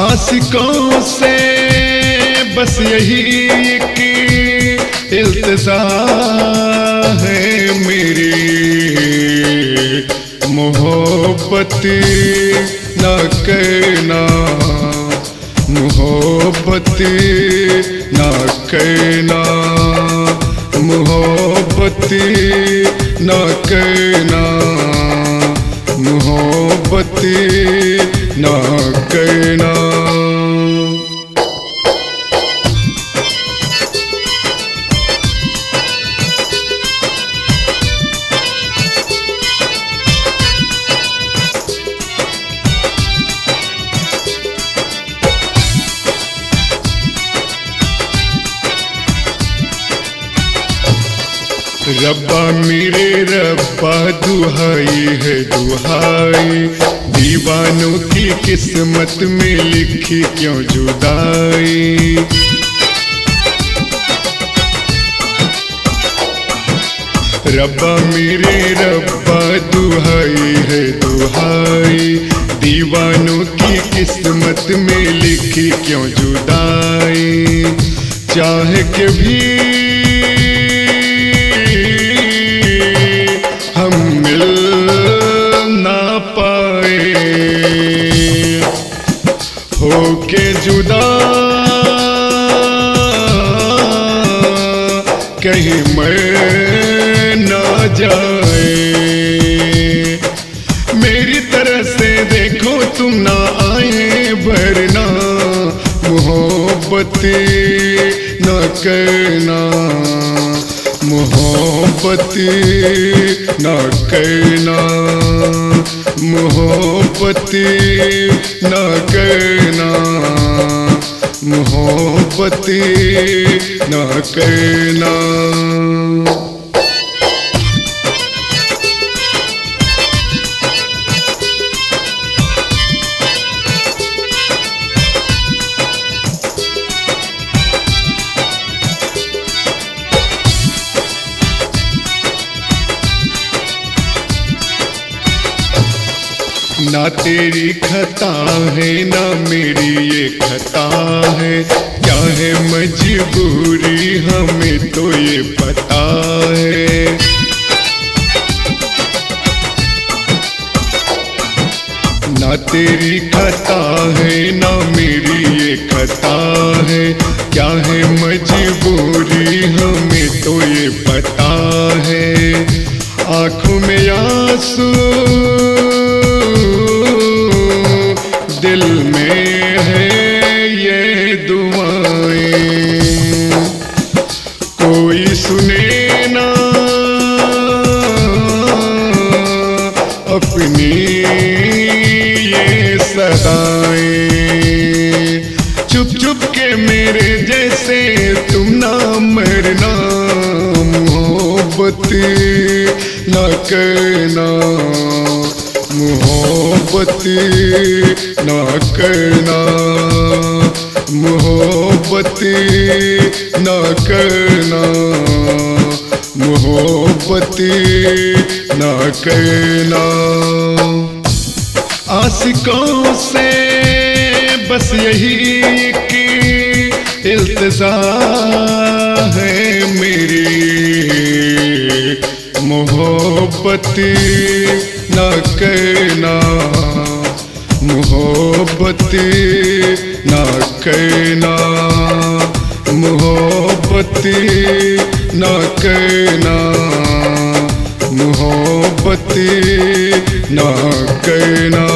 आशिकों से बस यही एक इल्तिजा है मेरी, मोहब्बत न करना, मोहब्बत न करना, मोहब्बत न करना, मोहब्बत न करना। रब्बा मेरे रब्बा दुहाई है दुहाई, दीवानों की किस्मत में लिखी क्यों जुदाई। रब्बा मेरे रब्बा दुहाई है दुहाई, दीवानों की किस्मत में लिखी क्यों जुदाई। चाह के भी हम मिल ना पाए, होके जुदा कहीं मर ना जाए। मेरी तरह से देखो तुम ना आए, वरना मोहब्बत न करना, मोहब्बत न करना, मोहब्बत न करना, मोहब्बत न करना। ना तेरी खता है ना मेरी ये खता है, क्या है मजबूरी हमें तो ये पता है। ना तेरी खता है ना मेरी ये खता है, क्या है मजबूरी हमें तो ये पता है। आँखों में आंसू दिल में है ये दुआएं, कोई सुने ना अपनी ये सदाएं। चुप चुप के मेरे जैसे तुम ना मरना, मोहब्बत न करना, मोहब्बत न करना, मोहब्बत न करना, मोहब्बत न करना। आशिकों से बस यही एक इल्तिजा है मेरी, मोहब्बत न करना, मोहब्बत न करना, मोहब्बत न करना, मोहब्बत न करना।